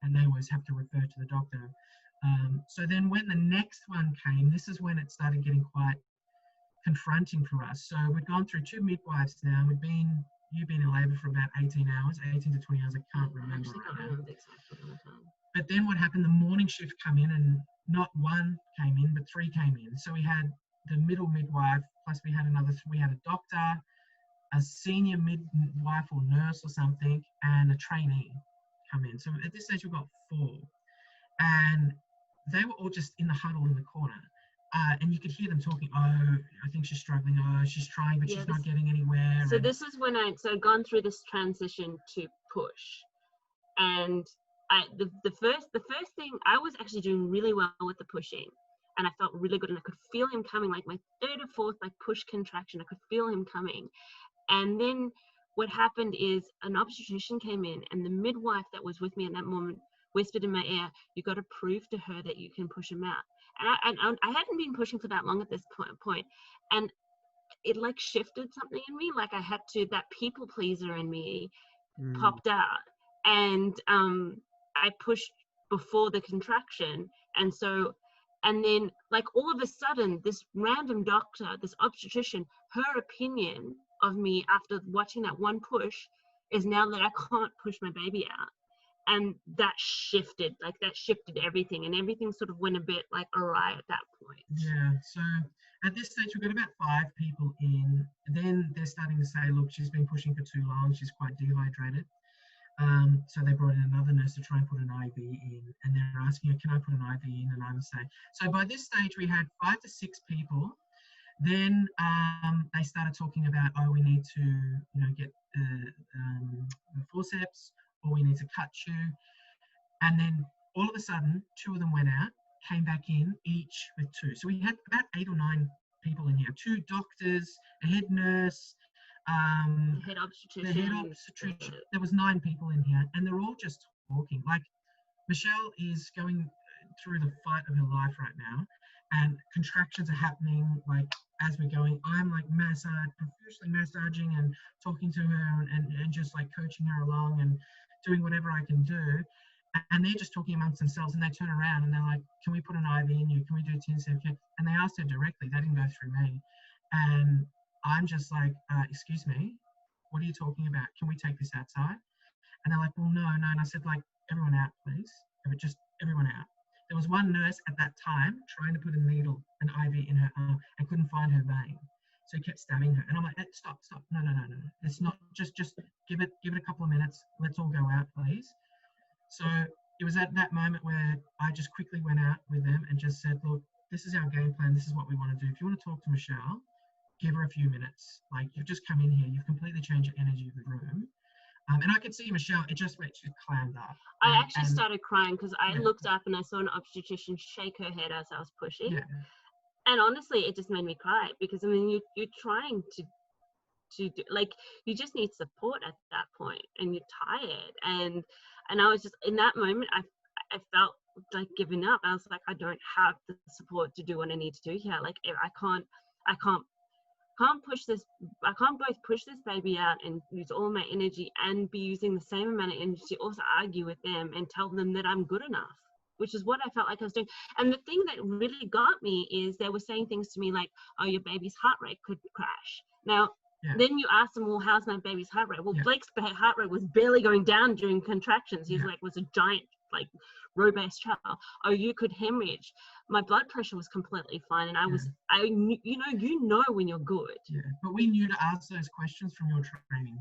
And they always have to refer to the doctor. So then when the next one came, this is when it started getting quite confronting for us. So we'd gone through 2 midwives now. You've been in labour for about 18 to 20 hours. I can't remember right now. But then what happened, the morning shift come in, and not 1 came in, but 3 came in. So we had the middle midwife, plus we had a doctor, a senior midwife or nurse or something, and a trainee come in. So at this stage we've got 4, and they were all just in the huddle in the corner, and you could hear them talking. Oh, I think she's struggling. Oh, she's trying, but she's not getting anywhere. So this is when I'd gone through this transition to push, and the first thing, I was actually doing really well with the pushing, and I felt really good, and I could feel him coming, like my 3rd or 4th like push contraction. I could feel him coming. And then what happened is an obstetrician came in, and the midwife that was with me at that moment whispered in my ear, "You got to prove to her that you can push him out." And I hadn't been pushing for that long at this point. And it like shifted something in me. Like, I had to, that people pleaser in me popped out. And I pushed before the contraction. And then like all of a sudden, this random doctor, this obstetrician, her opinion of me after watching that 1 push is now that I can't push my baby out. And that shifted everything, and everything sort of went a bit like awry at that point. Yeah, so at this stage we've got about 5 people in. Then they're starting to say, look, she's been pushing for too long, she's quite dehydrated. So they brought in another nurse to try and put an IV in, and they're asking her, can I put an IV in? And I was saying, so by this stage we had 5 to 6 people. Then they started talking about, oh, we need to, get the forceps, or we need to cut you. And then all of a sudden, 2 of them went out, came back in, each with 2. So we had about 8 or 9 people in here, 2 doctors, a head nurse, the head obstetrician. There was 9 people in here, and they're all just talking. Like, Michelle is going through the fight of her life right now, and contractions are happening like as we're going. I'm like profusely massaging and talking to her and just like coaching her along and doing whatever I can do. And they're just talking amongst themselves, and they turn around and they're like, can we put an IV in you? Can we do a TNC? And they asked her directly. They didn't go through me. And I'm just like, excuse me, what are you talking about? Can we take this outside? And they're like, well, no. And I said, like, everyone out, please. Just everyone out. There was one nurse at that time trying to put a needle, an IV in her arm, and couldn't find her vein. So he kept stabbing her. And I'm like, stop. No. It's not, just give it a couple of minutes. Let's all go out, please. So it was at that moment where I just quickly went out with them and just said, look, this is our game plan. This is what we want to do. If you want to talk to Michelle, give her a few minutes. Like, you've just come in here. You've completely changed the energy of the room. And I could see Michelle, it just went, she clammed up. I actually started crying because I yeah. looked up and I saw an obstetrician shake her head as I was pushing. Yeah. And honestly, it just made me cry because, I mean, you're trying to do, like, you just need support at that point and you're tired. And I was just, in that moment, I felt like giving up. I was like, I don't have the support to do what I need to do here. Like, I can't push this. I can't both push this baby out and use all my energy and be using the same amount of energy to also argue with them and tell them that I'm good enough, which is what I felt like I was doing. And the thing that really got me is they were saying things to me like, oh, your baby's heart rate could crash. Now, then you ask them, well, how's my baby's heart rate? Well, Blake's heart rate was barely going down during contractions. He was a giant, like, robust child. Oh, you could hemorrhage. My blood pressure was completely fine, and I knew, you know when you're good. Yeah, but we knew to ask those questions from your training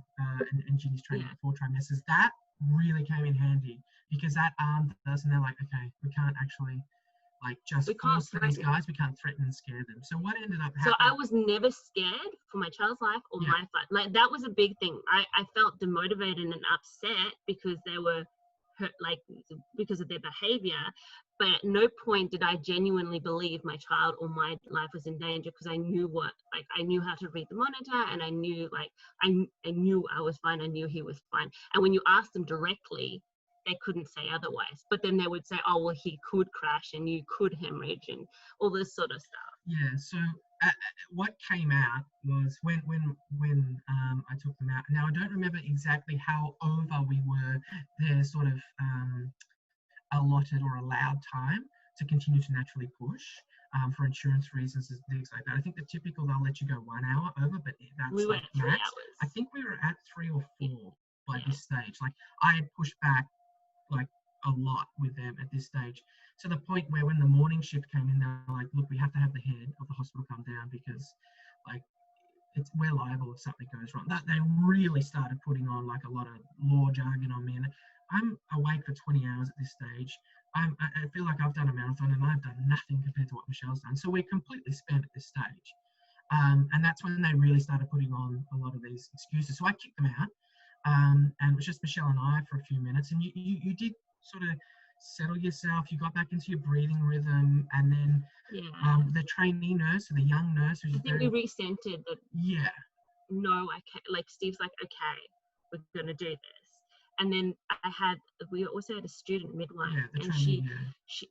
and Ginny's training before trimesters. That really came in handy because that armed us, and they're like, okay, we can't actually just force these guys. We can't threaten and scare them. So what ended up happening? So I was never scared for my child's life or my life. Like, that was a big thing. I felt demotivated and upset because they were hurt, like, because of their behavior. But at no point did I genuinely believe my child or my life was in danger, because I knew I knew how to read the monitor, and I knew, I knew I was fine. I knew he was fine. And when you asked them directly, they couldn't say otherwise. But then they would say, oh, well, he could crash and you could hemorrhage and all this sort of stuff. Yeah, so what came out was when I took them out. Now, I don't remember exactly how over we were their sort of allotted or allowed time to continue to naturally push for insurance reasons and things like that. I think the typical, they'll let you go 1 hour over, but that's we went 3 max. hours. I think we were at 3 or 4 by this stage. Like, I had pushed back like a lot with them at this stage, to the point where when the morning shift came in, they're like, look, we have to have the head of the hospital come down because, like, we're liable if something goes wrong. That they really started putting on like a lot of law jargon on me, and I'm awake for 20 hours at this stage. I feel like I've done a marathon and I've done nothing compared to what Michelle's done. So we're completely spent at this stage, and that's when they really started putting on a lot of these excuses. So I kicked them out. And it was just Michelle and I for a few minutes, and you did sort of settle yourself. You got back into your breathing rhythm, and then the trainee nurse, or the young nurse, I think we recentered that. Yeah. No, I can't. Like, Steve's like, okay, we're gonna do this. And then we also had a student midwife, and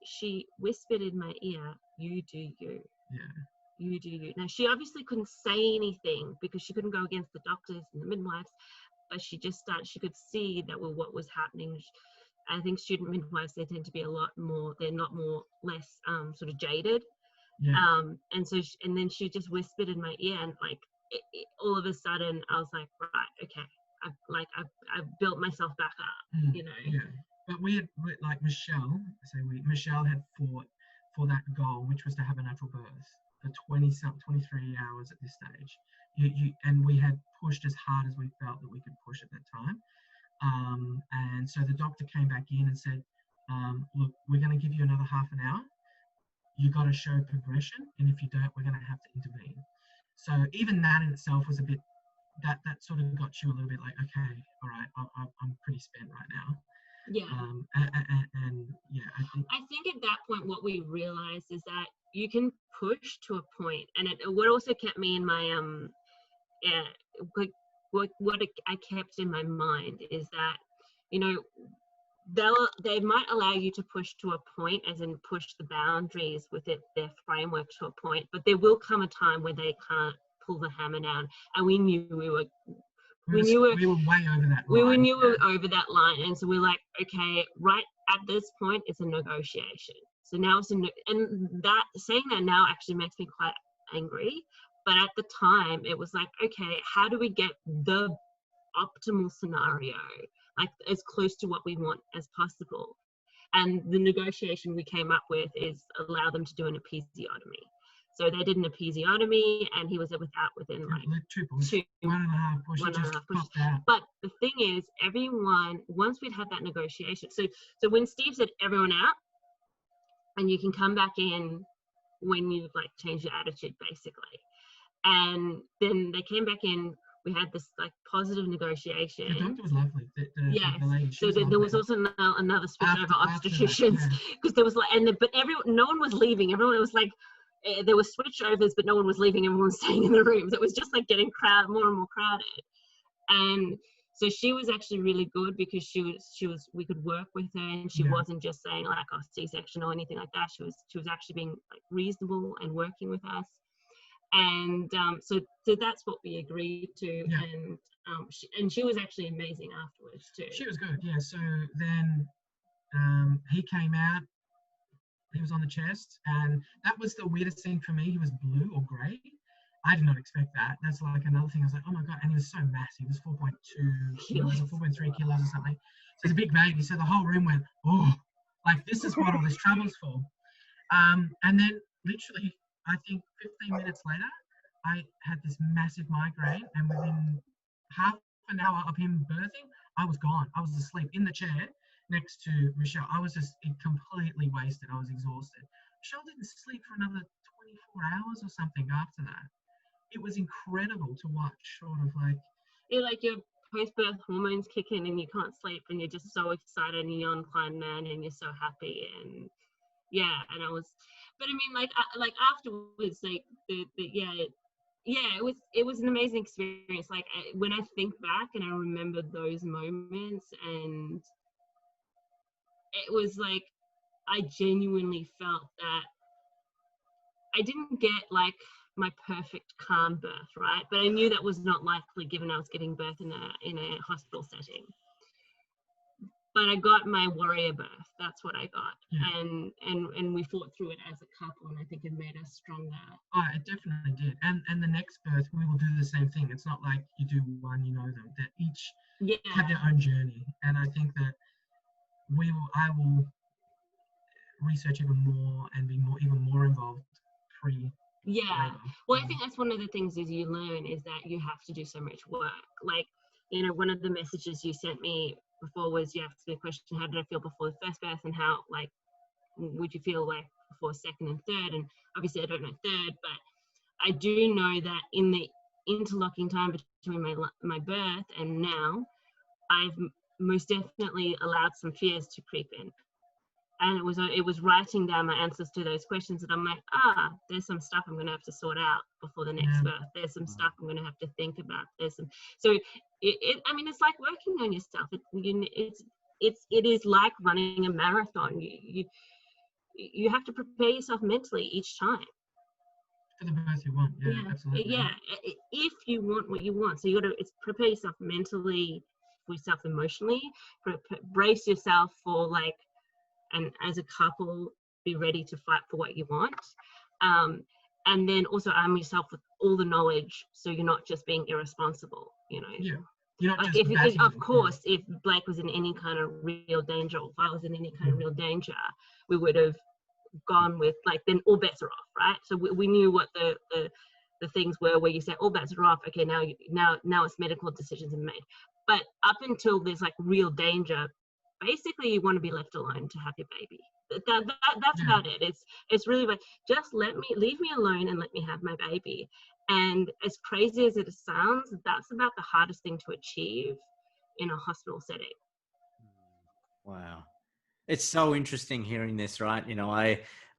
she whispered in my ear, "You do you." Yeah. You do you. Now, she obviously couldn't say anything because she couldn't go against the doctors and the midwives. But she just she could see that what was happening. I think student midwives, they tend to be a lot more, they're not less sort of jaded. Yeah. And so, and then she just whispered in my ear, and like, all of a sudden I was like, right, okay. I've built myself back up, you know? Yeah. But we had, like, Michelle had fought for that goal, which was to have a natural birth for 23 hours at this stage. And we had pushed as hard as we felt that we could push at that time. And so the doctor came back in and said, look, we're going to give you another half an hour. You got to show progression, and if you don't, we're going to have to intervene. So even that in itself was a bit, that sort of got you a little bit like, okay, all right, I'm pretty spent right now. Yeah. And I think at that point, what we realized is that you can push to a point, and what also kept me in my what I kept in my mind is that, you know, they might allow you to push to a point, as in push the boundaries with their framework to a point, but there will come a time where they can't pull the hammer down. And we knew we were We were way over that line. we knew we were over that line, and so we're like, okay, right at this point, it's a negotiation. So now it's and that saying that now actually makes me quite angry. But at the time, it was like, okay, how do we get the optimal scenario, like as close to what we want as possible? And the negotiation we came up with is allow them to do an episiotomy. So they did an episiotomy, and he was within like 2 pushes, 1.5 pushes, 1.5 pushes. popped out. But the thing is, everyone, once we'd had that negotiation, so when Steve said everyone out, and you can come back in when you've like changed your attitude, basically. And then they came back in. We had this like positive negotiation. The doctor was lovely. The lady, so there was also another switch over obstetricians, because there was like, but no one was leaving. Everyone was like, there were switchovers, but no one was leaving. Everyone was staying in the rooms. It was just like getting more and more crowded. And so she was actually really good, because she was we could work with her, and she wasn't just saying like, oh, C-section or anything like that. She was actually being like reasonable and working with us. And so that's what we agreed to. And she was actually amazing afterwards too. She was good, yeah. So then he came out. He was on the chest, and that was the weirdest thing for me. He was blue or grey. I did not expect that. That's like another thing. I was like, oh my God. And he was so massive. He was 4.2 kilos or 4.3 kilos or something. So he's a big baby. So the whole room went, oh, like this is what all this trouble's for. And then literally, I think 15 minutes later, I had this massive migraine, and within half an hour of him birthing, I was gone. I was asleep in the chair next to Michelle. I was just completely wasted. I was exhausted. Michelle didn't sleep for another 24 hours or something after that. It was incredible to watch, sort of like... like your post-birth hormones kick in and you can't sleep, and you're just so excited, and you're on cloud nine, and you're so happy. And and I was... But I mean, like afterwards, like it was an amazing experience. Like when I think back and I remember those moments, and it was like I genuinely felt that I didn't get like my perfect calm birth, right? But I knew that was not likely, given I was giving birth in a hospital setting. But I got my warrior birth. That's what I got. And we fought through it as a couple, and I think it made us stronger. Oh, it definitely did. And the next birth, we will do the same thing. It's not like you do one, you know them. That each have their own journey. And I think that I will research even more and be even more involved pre. Well, I think that's one of the things is you learn is that you have to do so much work. Like, one of the messages you sent me before was you asked me a question, how did I feel before the first birth, and how like would you feel like before second and third? And obviously I don't know third, but I do know that in the interlocking time between my birth and now, I've most definitely allowed some fears to creep in. And it was writing down my answers to those questions that I'm like, there's some stuff I'm going to have to sort out before the next birth. There's some stuff I'm going to have to think about. So I mean, it's like working on yourself. It is like running a marathon. You have to prepare yourself mentally each time. For the birth you want, absolutely. Yeah, if you want what you want. So you got to prepare yourself mentally, for yourself emotionally, brace yourself for like, and as a couple, be ready to fight for what you want. And then also arm yourself with all the knowledge, so you're not just being irresponsible, Yeah. You're not like just of course, if Blake was in any kind of real danger, or if I was in any kind of real danger, we would have gone with like, then all bets are off, right? So we knew what the things were where you say all bets are off. Okay, now it's medical decisions are made. But up until there's like real danger, basically you want to be left alone to have your baby. That's about it. It's really like, just leave me alone and let me have my baby. And as crazy as it sounds, that's about the hardest thing to achieve in a hospital setting. Wow. It's so interesting hearing this, right?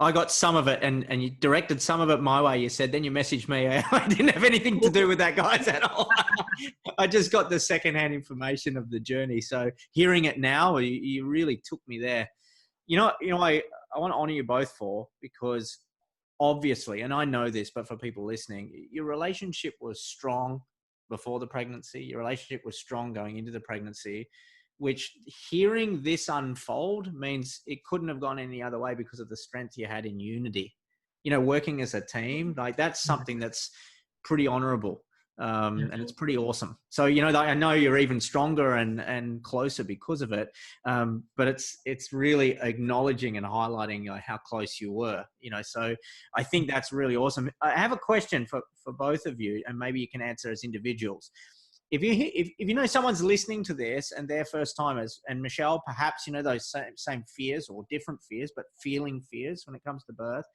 I got some of it, and you directed some of it my way. You said, then you messaged me. I didn't have anything to do with that, guys, at all. I just got the secondhand information of the journey. So hearing it now, you really took me there. I want to honor you both because obviously, and I know this, but for people listening, your relationship was strong before the pregnancy. Your relationship was strong going into the pregnancy, which hearing this unfold means it couldn't have gone any other way because of the strength you had in unity. Working as a team, like that's something that's pretty honorable. And it's pretty awesome. So, I know you're even stronger and closer because of it. But it's really acknowledging and highlighting how close you were, so I think that's really awesome. I have a question for both of you, and maybe you can answer as individuals. If you know someone's listening to this and their first timers, and Michelle, perhaps, those same fears or different fears, but feeling fears when it comes to birth.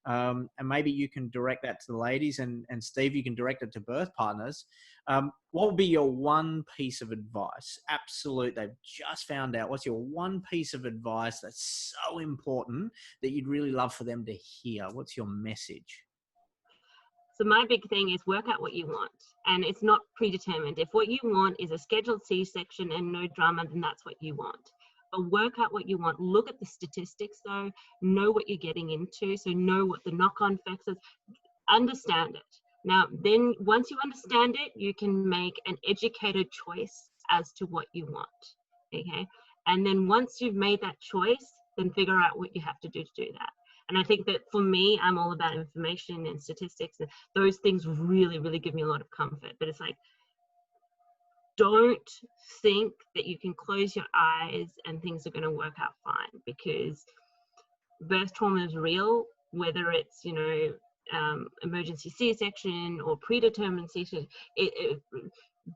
And maybe you can direct that to the ladies, and Steve, you can direct it to birth partners. What would be your one piece of advice? Absolute, they've just found out. What's your one piece of advice that's so important that you'd really love for them to hear? What's your message? So my big thing is work out what you want, and it's not predetermined. If what you want is a scheduled C-section and no drama, then that's what you want. But work out what you want. Look at the statistics though, know what you're getting into, so know what the knock-on effects is, understand it. Now, then once you understand it, you can make an educated choice as to what you want, okay? And then once you've made that choice, then figure out what you have to do that. And I think that for me, I'm all about information and statistics, and those things really, really give me a lot of comfort. But it's like, don't think that you can close your eyes and things are going to work out fine, because birth trauma is real, whether it's, emergency C-section or predetermined C-section.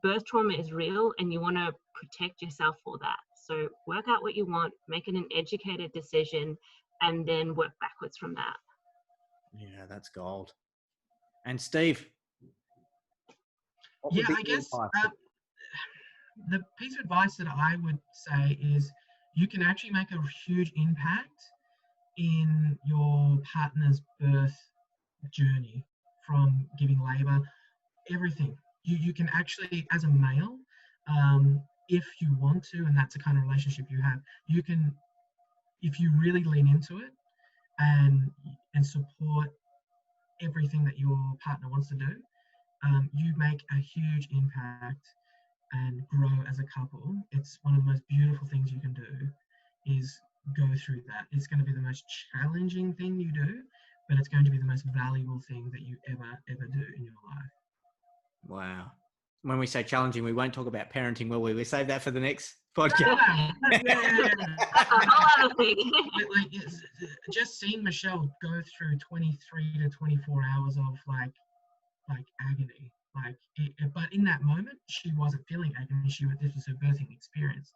Birth trauma is real, and you want to protect yourself for that. So work out what you want, make it an educated decision, and then work backwards from that. Yeah, that's gold. And Steve? Yeah, I guess the piece of advice that I would say is you can actually make a huge impact in your partner's birth journey, from giving labor, everything. You can actually, as a male, if you want to, and that's the kind of relationship you have, you can, if you really lean into it and support everything that your partner wants to do, you make a huge impact and grow as a couple. It's one of the most beautiful things you can do, is go through that. It's going to be the most challenging thing you do, but it's going to be the most valuable thing that you ever do in your life. Wow. When we say challenging, we won't talk about parenting, will we? We save that for the next podcast. Yeah. A whole other thing. Like, just seeing Michelle go through 23 to 24 hours of like agony, but in that moment she wasn't feeling agony. This was her birthing experience,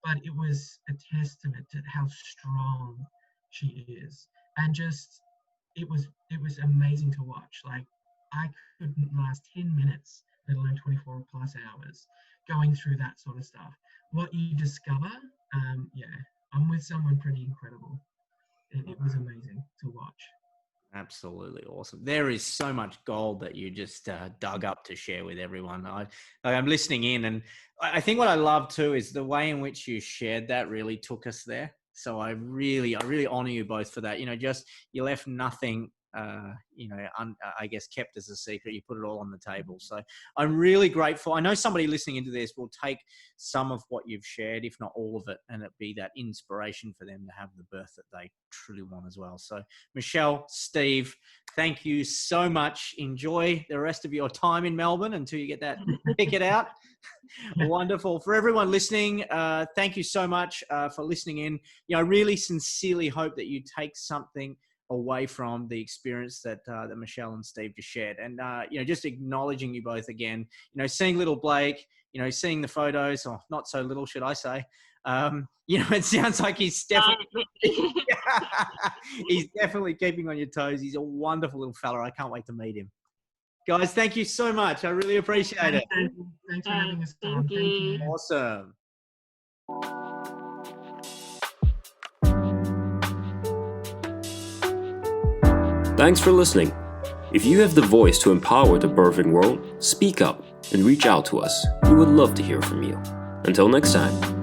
but it was a testament to how strong she is, and just it was amazing to watch. Like, I couldn't last 10 minutes, let alone 24 plus hours, going through that sort of stuff. What you discover, I'm with someone pretty incredible. It was amazing to watch. Absolutely awesome. There is so much gold that you just dug up to share with everyone. I'm listening in, and I think what I love too is the way in which you shared that really took us there. So I really honor you both for that. You left nothing, I guess kept as a secret. You put it all on the table. So I'm really grateful. I know somebody listening into this will take some of what you've shared, if not all of it, and it be that inspiration for them to have the birth that they truly want as well. So Michelle, Steve, thank you so much. Enjoy the rest of your time in Melbourne until you get that ticket out. Wonderful. For everyone listening, thank you so much for listening in. I really sincerely hope that you take something away from the experience that Michelle and Steve just shared, and just acknowledging you both again. Seeing little Blake, seeing the photos, or not so little, should I say? It sounds like he's definitely he's definitely keeping on your toes. He's a wonderful little fella. I can't wait to meet him. Guys, thank you so much. I really appreciate it. Thanks for having us on. Thank you. Awesome. Thanks for listening. If you have the voice to empower the birthing world, speak up and reach out to us. We would love to hear from you. Until next time.